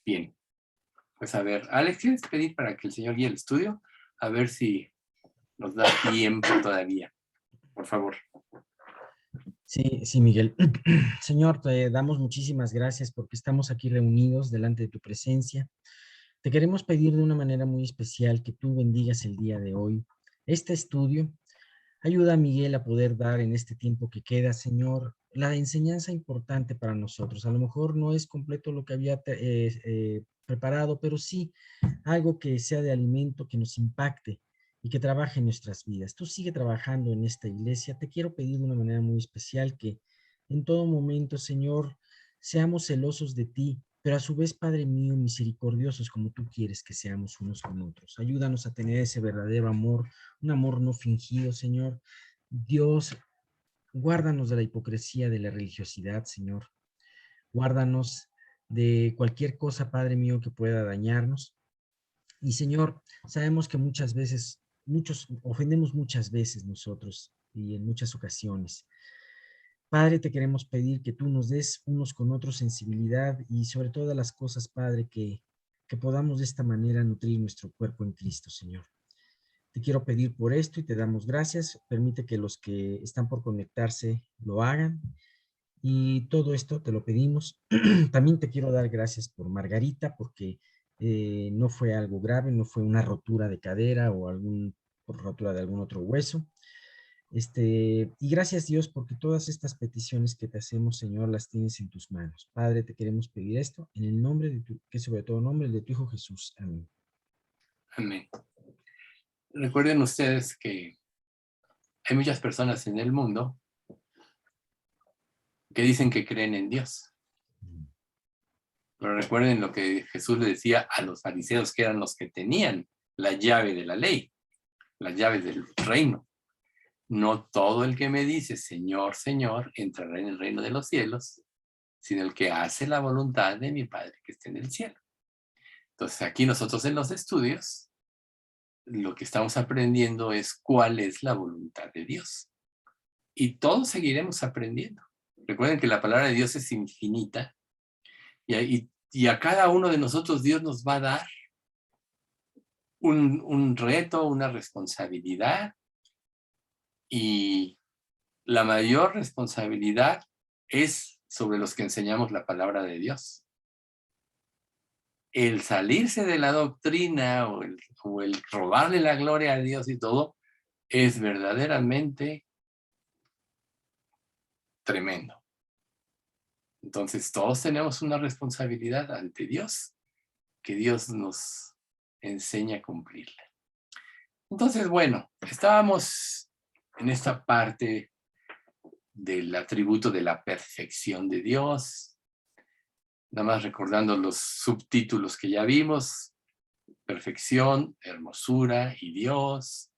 Bien, pues a ver, Alex, ¿quieres pedir para que el Señor guíe el estudio? A ver si nos da tiempo todavía, por favor. Sí, sí, Miguel. Señor, te damos muchísimas gracias porque estamos aquí reunidos delante de tu presencia. Te queremos pedir de una manera muy especial que tú bendigas el día de hoy este estudio. Ayuda a Miguel a poder dar en este tiempo que queda, Señor, la enseñanza importante para nosotros. A lo mejor no es completo lo que había preparado, pero sí algo que sea de alimento, que nos impacte y que trabaje en nuestras vidas. Tú sigue trabajando en esta iglesia. Te quiero pedir de una manera muy especial que en todo momento, Señor, seamos celosos de ti, pero a su vez, Padre mío, misericordiosos como tú quieres que seamos unos con otros. Ayúdanos a tener ese verdadero amor, un amor no fingido, Señor. Dios, guárdanos de la hipocresía, de la religiosidad, Señor. Guárdanos de cualquier cosa, Padre mío, que pueda dañarnos. Y Señor, sabemos que muchas veces, muchos ofendemos muchas veces nosotros y en muchas ocasiones. Padre, te queremos pedir que tú nos des unos con otros sensibilidad y sobre todas las cosas, Padre, que podamos de esta manera nutrir nuestro cuerpo en Cristo, Señor. Te quiero pedir por esto y te damos gracias. Permite que los que están por conectarse lo hagan. Y todo esto te lo pedimos. También te quiero dar gracias por Margarita, porque no fue algo grave, no fue una rotura de cadera o rotura de algún otro hueso. Y gracias Dios porque todas estas peticiones que te hacemos, Señor, las tienes en tus manos. Padre, te queremos pedir esto en el nombre de que sobre todo nombre de tu Hijo Jesús. Amén. Amén. Recuerden ustedes que hay muchas personas en el mundo que dicen que creen en Dios. Pero recuerden lo que Jesús le decía a los fariseos, que eran los que tenían la llave de la ley, las llaves del reino. No todo el que me dice, Señor, Señor, entrará en el reino de los cielos, sino el que hace la voluntad de mi Padre que está en el cielo. Entonces, aquí nosotros en los estudios, lo que estamos aprendiendo es cuál es la voluntad de Dios. Y todos seguiremos aprendiendo. Recuerden que la palabra de Dios es infinita y a cada uno de nosotros Dios nos va a dar un reto, una responsabilidad, y la mayor responsabilidad es sobre los que enseñamos la palabra de Dios. El salirse de la doctrina o el robarle la gloria a Dios y todo es verdaderamente tremendo. Entonces todos tenemos una responsabilidad ante Dios que Dios nos enseña a cumplirla. Entonces, bueno, estábamos en esta parte del atributo de la perfección de Dios, nada más recordando los subtítulos que ya vimos: perfección, hermosura y Dios.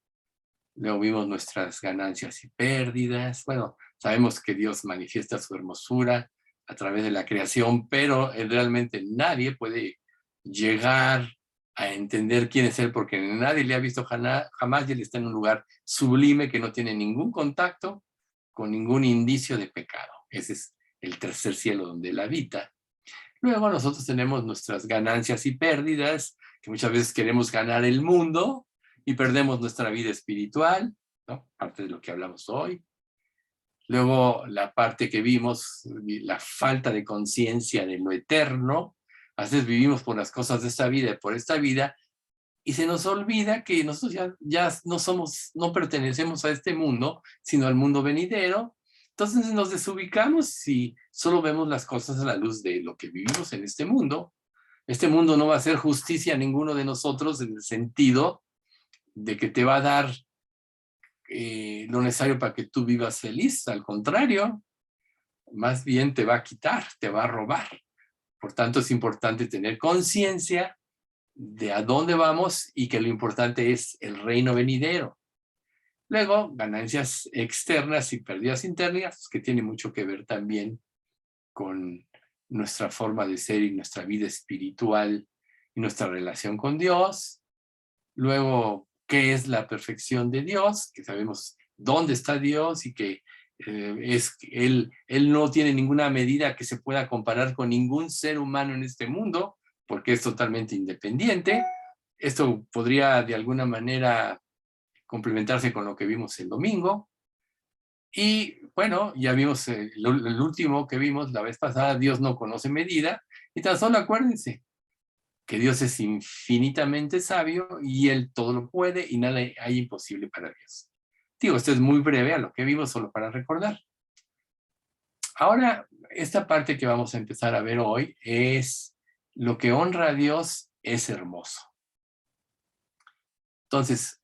Luego vimos nuestras ganancias y pérdidas. Bueno, sabemos que Dios manifiesta su hermosura a través de la creación, pero realmente nadie puede llegar a entender quién es Él, porque nadie le ha visto jamás, y Él está en un lugar sublime que no tiene ningún contacto con ningún indicio de pecado. Ese es el tercer cielo donde Él habita. Luego nosotros tenemos nuestras ganancias y pérdidas, que muchas veces queremos ganar el mundo y perdemos nuestra vida espiritual, ¿no? Parte de lo que hablamos hoy. Luego la parte que vimos, la falta de conciencia de lo eterno. A veces vivimos por las cosas de esta vida y por esta vida, y se nos olvida que nosotros ya no pertenecemos a este mundo, sino al mundo venidero. Entonces nos desubicamos si solo vemos las cosas a la luz de lo que vivimos en este mundo. Este mundo no va a hacer justicia a ninguno de nosotros en el sentido de que te va a dar lo necesario para que tú vivas feliz. Al contrario, más bien te va a quitar, te va a robar. Por tanto, es importante tener conciencia de a dónde vamos y que lo importante es el reino venidero. Luego, ganancias externas y pérdidas internas, que tiene mucho que ver también con nuestra forma de ser y nuestra vida espiritual y nuestra relación con Dios. Luego, ¿qué es la perfección de Dios? Que sabemos dónde está Dios y que Él no tiene ninguna medida que se pueda comparar con ningún ser humano en este mundo, porque es totalmente independiente. Esto podría de alguna manera complementarse con lo que vimos el domingo. Y bueno, ya vimos el último que vimos la vez pasada, Dios no conoce medida. Y tan solo acuérdense que Dios es infinitamente sabio y Él todo lo puede y nada hay imposible para Dios. Digo, esto es muy breve a lo que vimos, solo para recordar. Ahora, esta parte que vamos a empezar a ver hoy es lo que honra a Dios es hermoso. Entonces,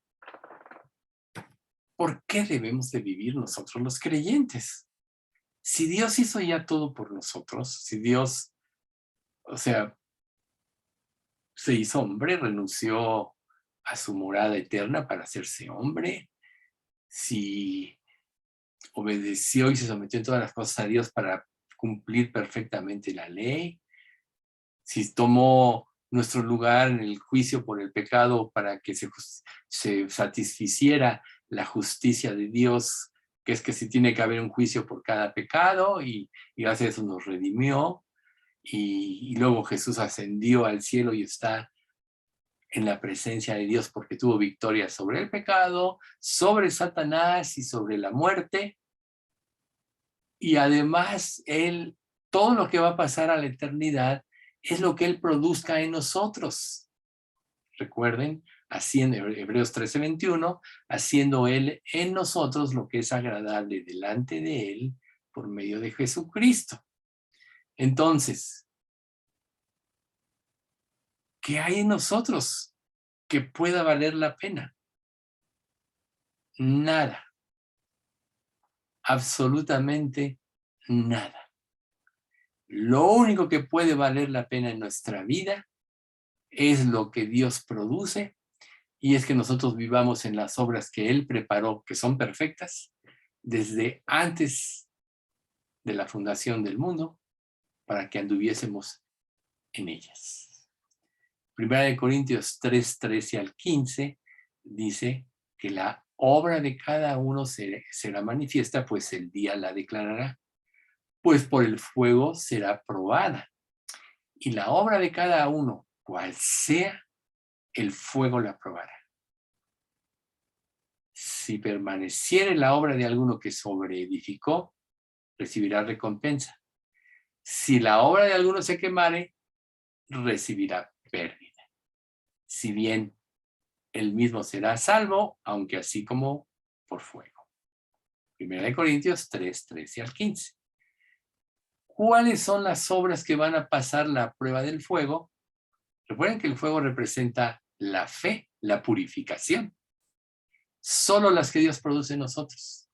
¿por qué debemos de vivir nosotros los creyentes? Si Dios hizo ya todo por nosotros, si Dios, o sea, se hizo hombre, renunció a su morada eterna para hacerse hombre, si obedeció y se sometió en todas las cosas a Dios para cumplir perfectamente la ley, si tomó nuestro lugar en el juicio por el pecado para que se satisficiera la justicia de Dios, que es que si tiene que haber un juicio por cada pecado y gracias a eso nos redimió y luego Jesús ascendió al cielo y está en la presencia de Dios porque tuvo victoria sobre el pecado, sobre Satanás y sobre la muerte. Y además, todo lo que va a pasar a la eternidad es lo que Él produzca en nosotros. Recuerden, haciendo Hebreos 13:21, haciendo Él en nosotros lo que es agradable delante de Él por medio de Jesucristo. Entonces, ¿qué hay en nosotros que pueda valer la pena? Nada, absolutamente nada. Lo único que puede valer la pena en nuestra vida es lo que Dios produce y es que nosotros vivamos en las obras que Él preparó, que son perfectas, desde antes de la fundación del mundo, para que anduviésemos en ellas. Primera de Corintios 3:13 al 15 dice que la obra de cada uno será manifiesta, pues el día la declarará, pues por el fuego será probada. Y la obra de cada uno, cual sea, el fuego la probará. Si permaneciere la obra de alguno que sobreedificó, recibirá recompensa. Si la obra de alguno se quemare, recibirá pérdida. Si bien él mismo será salvo, aunque así como por fuego. Primera de Corintios 3:13 al 15. ¿Cuáles son las obras que van a pasar la prueba del fuego? Recuerden que el fuego representa la fe, la purificación. Solo las que Dios produce en nosotros.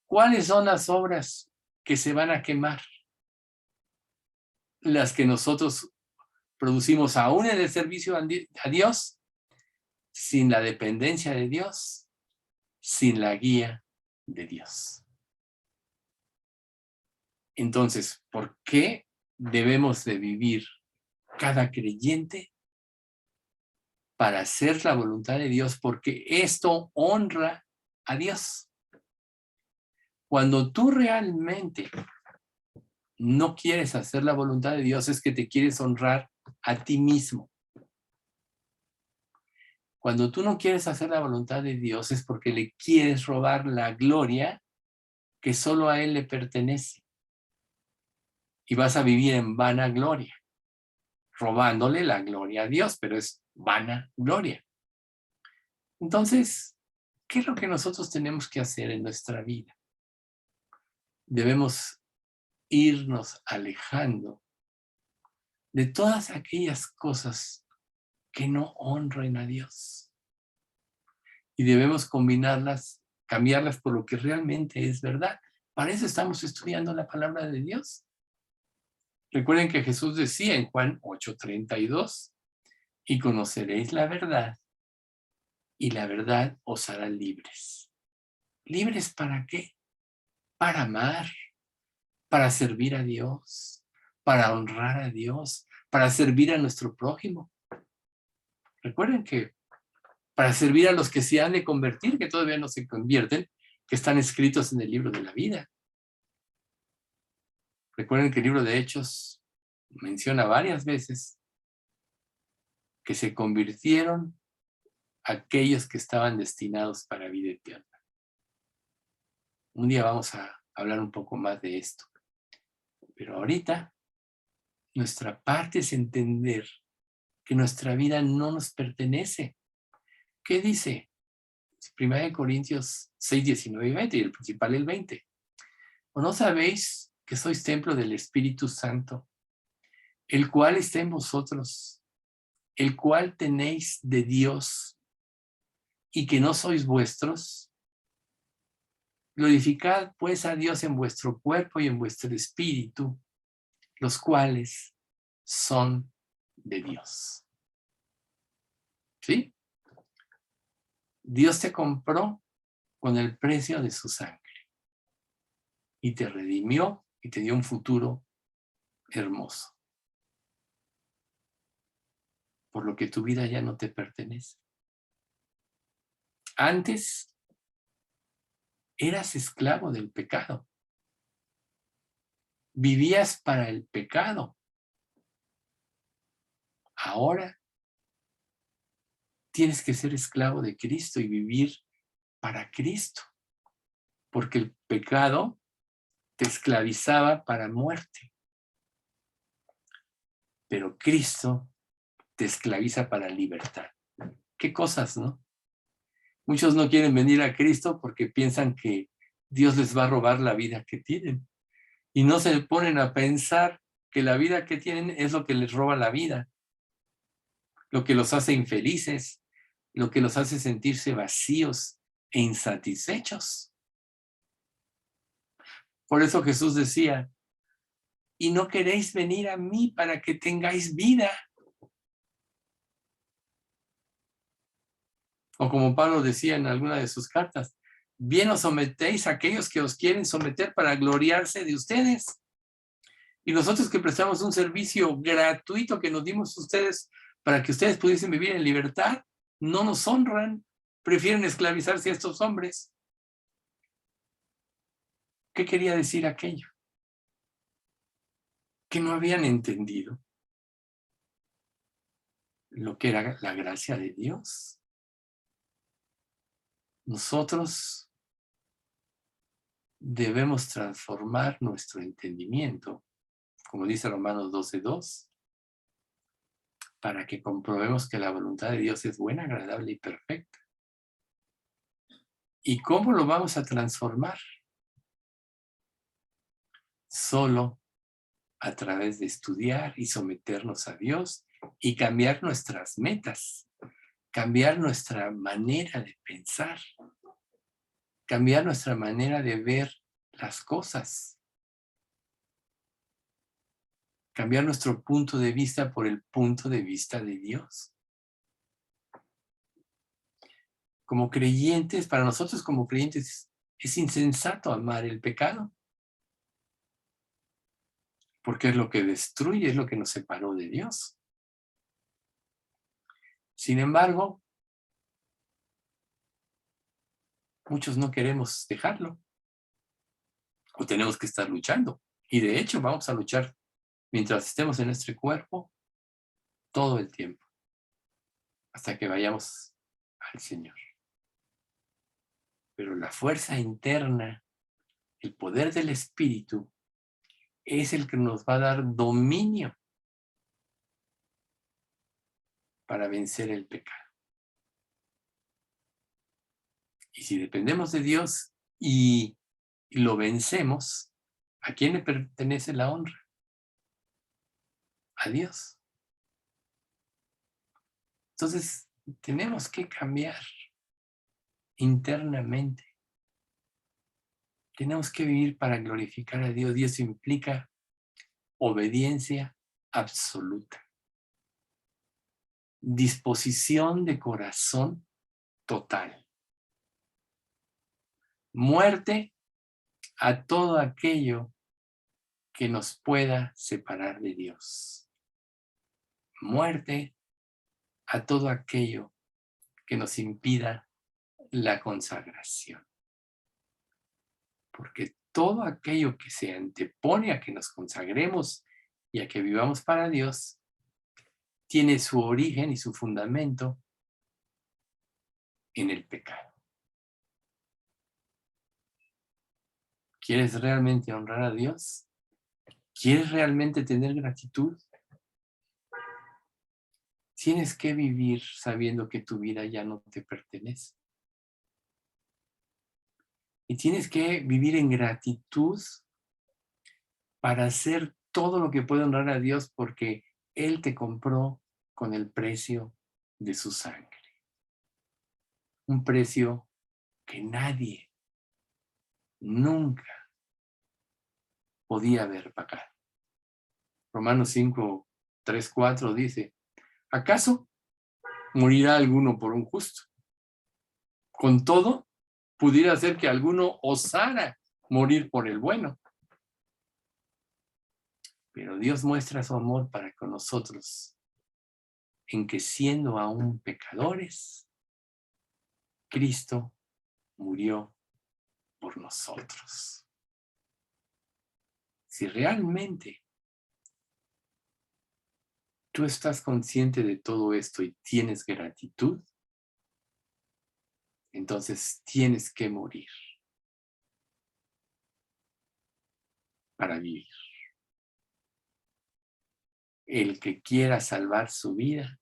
¿Cuáles son las obras que se van a quemar? Las que nosotros producimos aún en el servicio a Dios, sin la dependencia de Dios, sin la guía de Dios. Entonces, ¿por qué debemos de vivir cada creyente para hacer la voluntad de Dios? Porque esto honra a Dios. Cuando tú realmente no quieres hacer la voluntad de Dios, es que te quieres honrar a ti mismo. Cuando tú no quieres hacer la voluntad de Dios es porque le quieres robar la gloria que solo a Él le pertenece. Y vas a vivir en vana gloria, robándole la gloria a Dios, pero es vana gloria. Entonces, ¿qué es lo que nosotros tenemos que hacer en nuestra vida? Debemos irnos alejando de todas aquellas cosas que no honren a Dios. Y debemos combinarlas, cambiarlas por lo que realmente es verdad. Para eso estamos estudiando la palabra de Dios. Recuerden que Jesús decía en Juan 8:32, y conoceréis la verdad, y la verdad os hará libres. ¿Libres para qué? Para amar, para servir a Dios, para honrar a Dios, para servir a nuestro prójimo. Recuerden que para servir a los que se han de convertir, que todavía no se convierten, que están escritos en el libro de la vida. Recuerden que el libro de Hechos menciona varias veces que se convirtieron aquellos que estaban destinados para vida eterna. Un día vamos a hablar un poco más de esto. Pero ahorita, nuestra parte es entender que nuestra vida no nos pertenece. ¿Qué dice? 1 Corintios 6, 19 y 20, y el principal el 20. ¿O no sabéis que sois templo del Espíritu Santo, el cual está en vosotros, el cual tenéis de Dios, y que no sois vuestros? Glorificad pues a Dios en vuestro cuerpo y en vuestro espíritu, los cuales son de Dios. ¿Sí? Dios te compró con el precio de su sangre y te redimió y te dio un futuro hermoso. Por lo que tu vida ya no te pertenece. Antes eras esclavo del pecado. Vivías para el pecado. Ahora tienes que ser esclavo de Cristo y vivir para Cristo. Porque el pecado te esclavizaba para muerte. Pero Cristo te esclaviza para libertad. ¿Qué cosas, no? Muchos no quieren venir a Cristo porque piensan que Dios les va a robar la vida que tienen. Y no se ponen a pensar que la vida que tienen es lo que les roba la vida, lo que los hace infelices, lo que los hace sentirse vacíos e insatisfechos. Por eso Jesús decía, y no queréis venir a mí para que tengáis vida. O como Pablo decía en alguna de sus cartas, bien os sometéis a aquellos que os quieren someter para gloriarse de ustedes. Y nosotros que prestamos un servicio gratuito que nos dimos a ustedes para que ustedes pudiesen vivir en libertad, no nos honran, prefieren esclavizarse a estos hombres. ¿Qué quería decir aquello? Que no habían entendido lo que era la gracia de Dios. Nosotros debemos transformar nuestro entendimiento, como dice Romanos 12:2, para que comprobemos que la voluntad de Dios es buena, agradable y perfecta. ¿Y cómo lo vamos a transformar? Solo a través de estudiar y someternos a Dios y cambiar nuestras metas, cambiar nuestra manera de pensar, cambiar nuestra manera de ver las cosas, cambiar nuestro punto de vista por el punto de vista de Dios. Como creyentes, para nosotros como creyentes, es insensato amar el pecado, porque es lo que destruye, es lo que nos separó de Dios. Sin embargo, muchos no queremos dejarlo, o tenemos que estar luchando. Y de hecho vamos a luchar mientras estemos en nuestro cuerpo todo el tiempo, hasta que vayamos al Señor. Pero la fuerza interna, el poder del Espíritu, es el que nos va a dar dominio para vencer el pecado. Y si dependemos de Dios y lo vencemos, ¿a quién le pertenece la honra? A Dios. Entonces, tenemos que cambiar internamente. Tenemos que vivir para glorificar a Dios y eso implica obediencia absoluta. Disposición de corazón total. Muerte a todo aquello que nos pueda separar de Dios. Muerte a todo aquello que nos impida la consagración. Porque todo aquello que se antepone a que nos consagremos y a que vivamos para Dios tiene su origen y su fundamento en el pecado. ¿Quieres realmente honrar a Dios? ¿Quieres realmente tener gratitud? Tienes que vivir sabiendo que tu vida ya no te pertenece. Y tienes que vivir en gratitud para hacer todo lo que puede honrar a Dios porque Él te compró con el precio de su sangre. Un precio que nadie nunca podía haber pagado. Romanos 5, 3, 4 dice, ¿acaso morirá alguno por un justo? Con todo, pudiera ser que alguno osara morir por el bueno. Pero Dios muestra su amor para con nosotros en que siendo aún pecadores, Cristo murió por nosotros. Si realmente tú estás consciente de todo esto y tienes gratitud, entonces tienes que morir para vivir. El que quiera salvar su vida,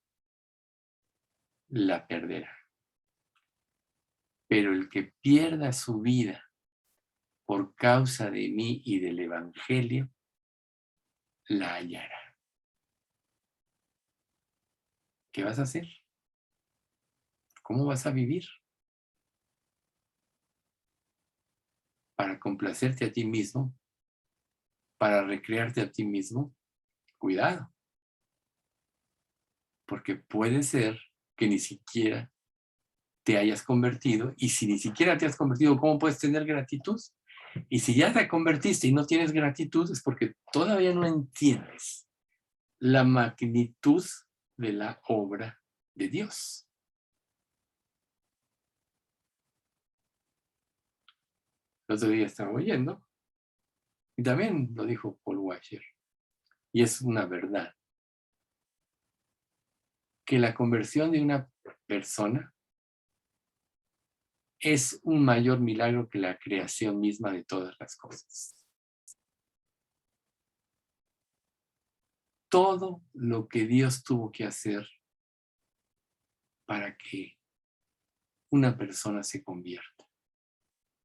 la perderá. Pero el que pierda su vida por causa de mí y del Evangelio, la hallará. ¿Qué vas a hacer? ¿Cómo vas a vivir? ¿Para complacerte a ti mismo? ¿Para recrearte a ti mismo? Cuidado. Porque puede ser que ni siquiera te hayas convertido, y si ni siquiera te has convertido, ¿cómo puedes tener gratitud? Y si ya te convertiste y no tienes gratitud, es porque todavía no entiendes la magnitud de la obra de Dios. El otro día estaba oyendo, y también lo dijo Paul Washer, y es una verdad, que la conversión de una persona es un mayor milagro que la creación misma de todas las cosas. Todo lo que Dios tuvo que hacer para que una persona se convierta.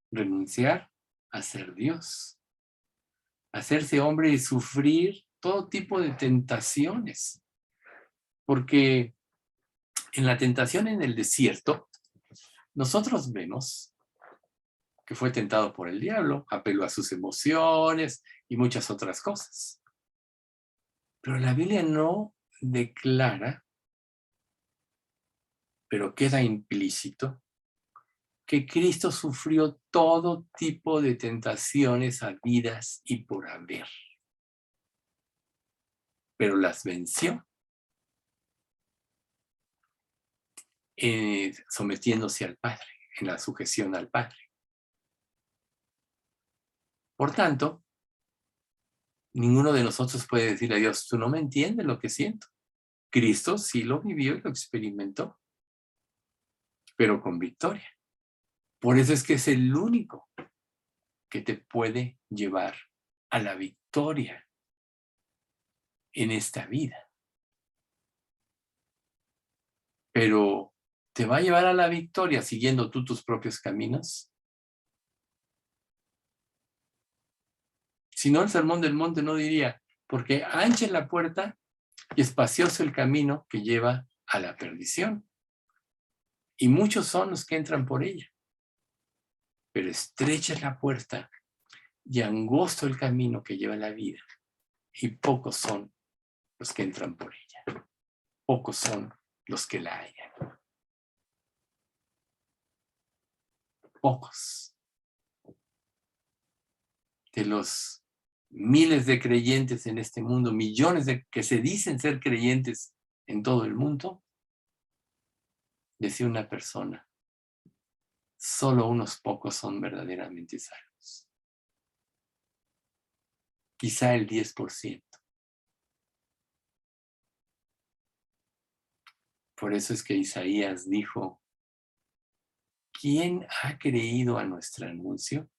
Renunciar a ser Dios, hacerse hombre y sufrir todo tipo de tentaciones. Porque en la tentación en el desierto, nosotros vemos que fue tentado por el diablo, apeló a sus emociones y muchas otras cosas. Pero la Biblia no declara, pero queda implícito, que Cristo sufrió todo tipo de tentaciones habidas y por haber. Pero las venció, sometiéndose al Padre, en la sujeción al Padre. Por tanto, ninguno de nosotros puede decirle a Dios, tú no me entiendes lo que siento. Cristo sí lo vivió y lo experimentó, pero con victoria. Por eso es que es el único que te puede llevar a la victoria en esta vida. Pero ¿te va a llevar a la victoria siguiendo tú tus propios caminos? Si no, el Sermón del Monte no diría, porque ancha es la puerta y espacioso el camino que lleva a la perdición. Y muchos son los que entran por ella. Pero estrecha es la puerta y angosto el camino que lleva a la vida. Y pocos son los que entran por ella. Pocos son los que la hallan. Pocos. De los miles de creyentes en este mundo, millones de que se dicen ser creyentes en todo el mundo, decía una persona, solo unos pocos son verdaderamente salvos. Quizá el 10%. Por eso es que Isaías dijo, ¿quién ha creído a nuestro anuncio?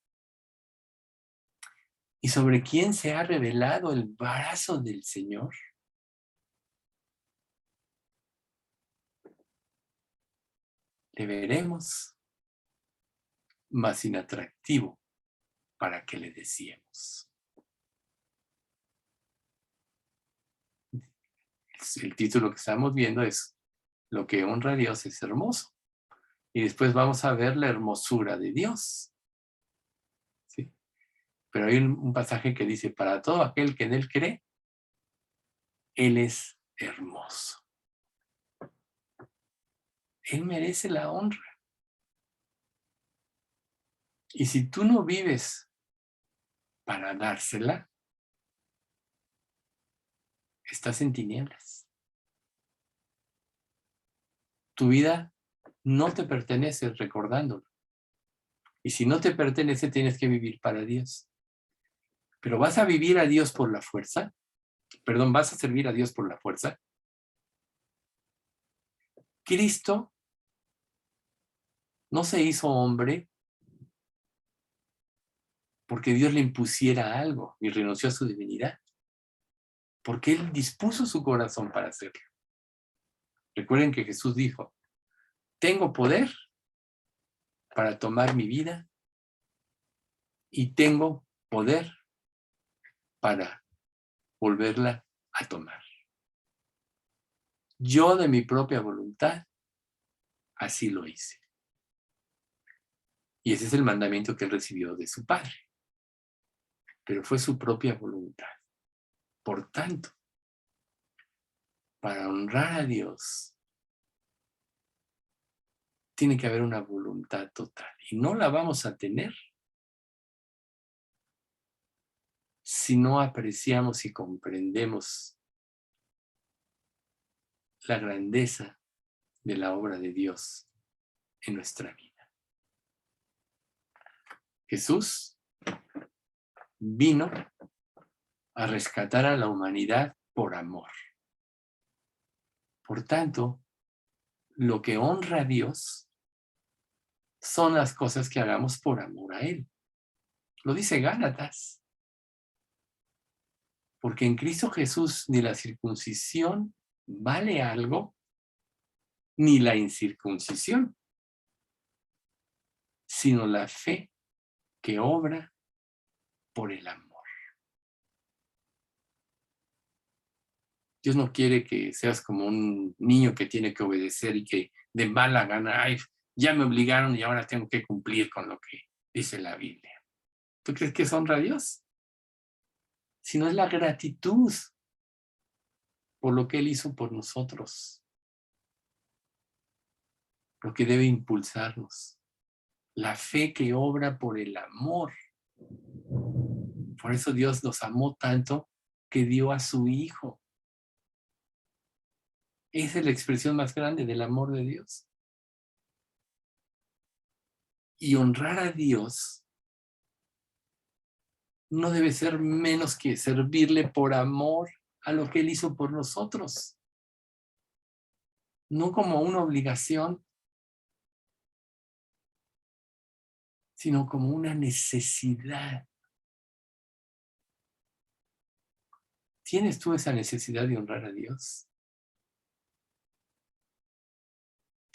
¿Y sobre quién se ha revelado el brazo del Señor? Le veremos, más inatractivo para que le deseemos. El título que estamos viendo es Lo que honra a Dios es hermoso. Y después vamos a ver la hermosura de Dios. ¿Sí? Pero hay un pasaje que dice, para todo aquel que en Él cree, Él es hermoso. Él merece la honra. Y si tú no vives para dársela, estás en tinieblas. Tu vida no te pertenece recordándolo. Y si no te pertenece, tienes que vivir para Dios. Pero ¿vas a vivir a Dios por la fuerza? Perdón, ¿vas a servir a Dios por la fuerza? Cristo no se hizo hombre porque Dios le impusiera algo y renunció a su divinidad. Porque Él dispuso su corazón para hacerlo. Recuerden que Jesús dijo, tengo poder para tomar mi vida y tengo poder para volverla a tomar. Yo de mi propia voluntad así lo hice. Y ese es el mandamiento que Él recibió de su Padre. Pero fue su propia voluntad. Por tanto, para honrar a Dios, tiene que haber una voluntad total. Y no la vamos a tener si no apreciamos y comprendemos la grandeza de la obra de Dios en nuestra vida. Jesús vino a rescatar a la humanidad por amor. Por tanto, lo que honra a Dios son las cosas que hagamos por amor a Él. Lo dice Gálatas. Porque en Cristo Jesús ni la circuncisión vale algo, ni la incircuncisión, sino la fe que obra por el amor. Dios no quiere que seas como un niño que tiene que obedecer y que de mala gana, ay, ya me obligaron y ahora tengo que cumplir con lo que dice la Biblia. ¿Tú crees que es honra a Dios? Sino es la gratitud por lo que Él hizo por nosotros, lo que debe impulsarnos. La fe que obra por el amor. Por eso Dios nos amó tanto que dio a su Hijo. Esa es la expresión más grande del amor de Dios. Y honrar a Dios no debe ser menos que servirle por amor a lo que Él hizo por nosotros. No como una obligación, sino como una necesidad. ¿Tienes tú esa necesidad de honrar a Dios?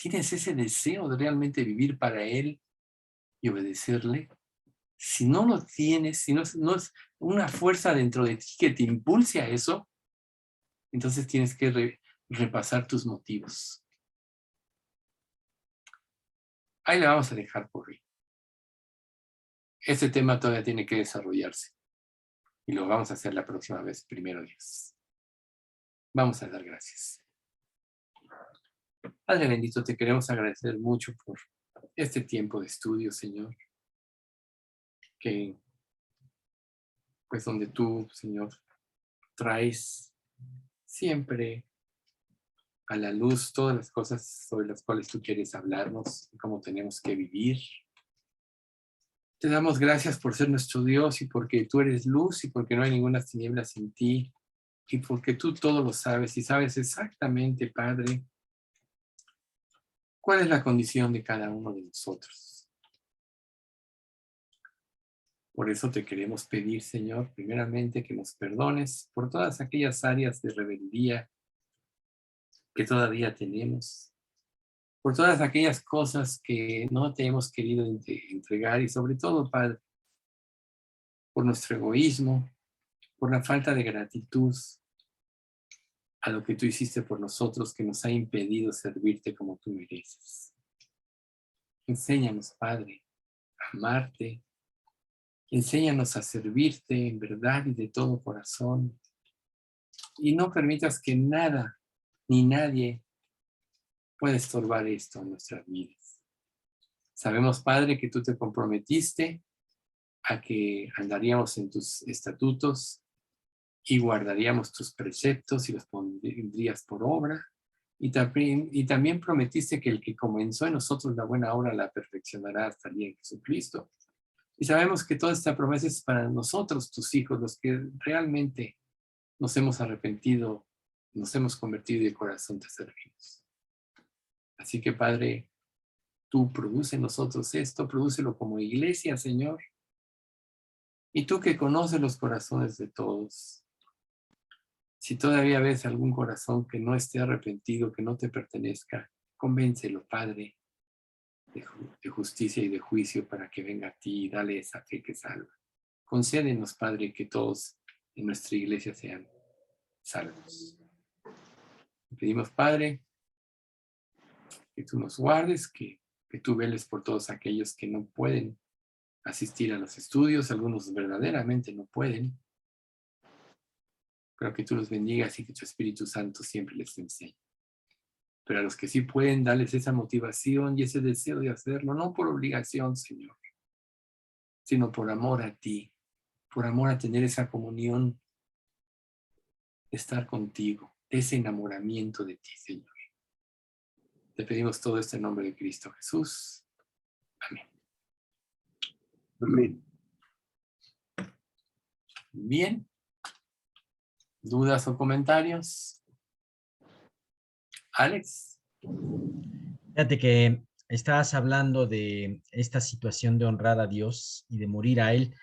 ¿Tienes ese deseo de realmente vivir para Él y obedecerle? Si no lo tienes, si no es una fuerza dentro de ti que te impulse a eso, entonces tienes que repasar tus motivos. Ahí le vamos a dejar por hoy. Este tema todavía tiene que desarrollarse y lo vamos a hacer la próxima vez, primero Dios. Vamos a dar gracias. Padre bendito, te queremos agradecer mucho por este tiempo de estudio, Señor, que pues donde tú, Señor, traes siempre a la luz todas las cosas sobre las cuales tú quieres hablarnos y cómo tenemos que vivir. Te damos gracias por ser nuestro Dios y porque tú eres luz y porque no hay ninguna tiniebla sin ti y porque tú todo lo sabes y sabes exactamente, Padre, cuál es la condición de cada uno de nosotros. Por eso te queremos pedir, Señor, primeramente que nos perdones por todas aquellas áreas de rebeldía que todavía tenemos, por todas aquellas cosas que no te hemos querido entregar y sobre todo, Padre, por nuestro egoísmo, por la falta de gratitud a lo que tú hiciste por nosotros que nos ha impedido servirte como tú mereces. Enséñanos, Padre, a amarte. Enséñanos a servirte en verdad y de todo corazón. Y no permitas que nada ni nadie pueda estorbar esto en nuestras vidas. Sabemos, Padre, que tú te comprometiste a que andaríamos en tus estatutos y guardaríamos tus preceptos y los pondrías por obra. Y también prometiste que el que comenzó en nosotros la buena obra la perfeccionará hasta el día en Jesucristo. Y sabemos que toda esta promesa es para nosotros, tus hijos, los que realmente nos hemos arrepentido, nos hemos convertido y de corazón te servimos. Así que, Padre, tú produce en nosotros esto, prodúcelo como iglesia, Señor. Y tú que conoces los corazones de todos, si todavía ves algún corazón que no esté arrepentido, que no te pertenezca, convéncelo, Padre, de justicia y de juicio para que venga a ti y dale esa fe que salva. Concédenos, Padre, que todos en nuestra iglesia sean salvos. Te pedimos, Padre, que tú nos guardes, que tú veles por todos aquellos que no pueden asistir a los estudios, algunos verdaderamente no pueden, pero que tú los bendigas y que tu Espíritu Santo siempre les enseñe. Pero a los que sí pueden, darles esa motivación y ese deseo de hacerlo, no por obligación, Señor, sino por amor a ti, por amor a tener esa comunión, de estar contigo, ese enamoramiento de ti, Señor. Te pedimos todo esto en nombre de Cristo Jesús. Amén. Amén. Bien. ¿Dudas o comentarios? Alex. Fíjate que estabas hablando de esta situación de honrar a Dios y de morir a Él.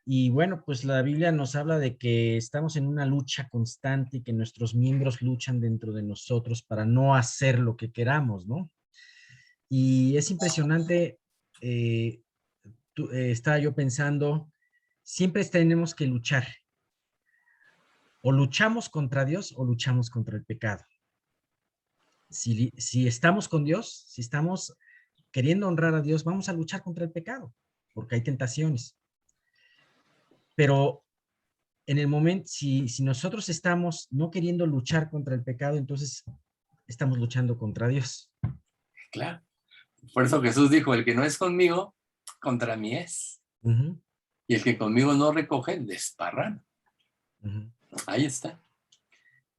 Y bueno, pues la Biblia nos habla de que estamos en una lucha constante y que nuestros miembros luchan dentro de nosotros para no hacer lo que queramos, ¿no? Y es impresionante, estaba yo pensando, siempre tenemos que luchar. O luchamos contra Dios o luchamos contra el pecado. Si estamos con Dios, si estamos queriendo honrar a Dios, vamos a luchar contra el pecado, porque hay tentaciones. Pero en el momento, si nosotros estamos no queriendo luchar contra el pecado, entonces estamos luchando contra Dios. Claro. Por eso Jesús dijo, el que no es conmigo, contra mí es. Uh-huh. Y el que conmigo no recoge, desparrama. Uh-huh. Ahí está.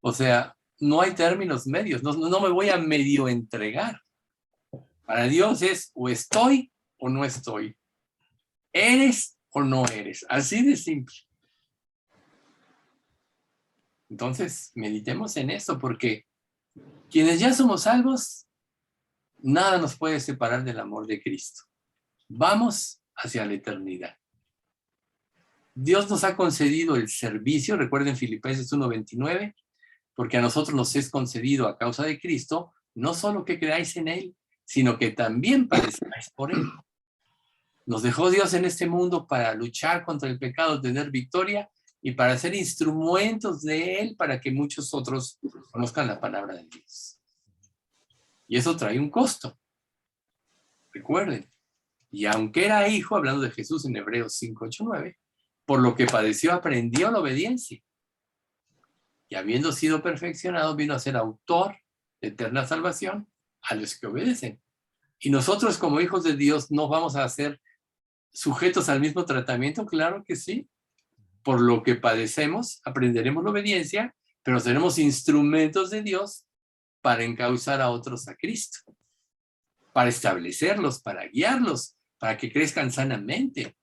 O sea, no hay términos medios. No me voy a medio entregar. Para Dios es o estoy o no estoy. Eres o no eres. Así de simple. Entonces, meditemos en eso, porque quienes ya somos salvos, nada nos puede separar del amor de Cristo. Vamos hacia la eternidad. Dios nos ha concedido el servicio, recuerden Filipenses 1:29, porque a nosotros nos es concedido a causa de Cristo, no solo que creáis en Él, sino que también padezcáis por Él. Nos dejó Dios en este mundo para luchar contra el pecado, tener victoria y para ser instrumentos de Él para que muchos otros conozcan la palabra de Dios. Y eso trae un costo. Recuerden, y aunque era hijo, hablando de Jesús en Hebreos 5:8-9, por lo que padeció aprendió la obediencia. Y habiendo sido perfeccionado, vino a ser autor de eterna salvación a los que obedecen. Y nosotros como hijos de Dios no vamos a ser sujetos al mismo tratamiento, claro que sí. Por lo que padecemos, aprenderemos la obediencia, pero seremos instrumentos de Dios para encauzar a otros a Cristo, para establecerlos, para guiarlos, para que crezcan sanamente.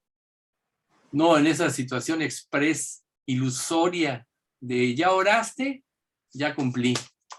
No en esa situación express, ilusoria, de ya oraste, ya cumplí.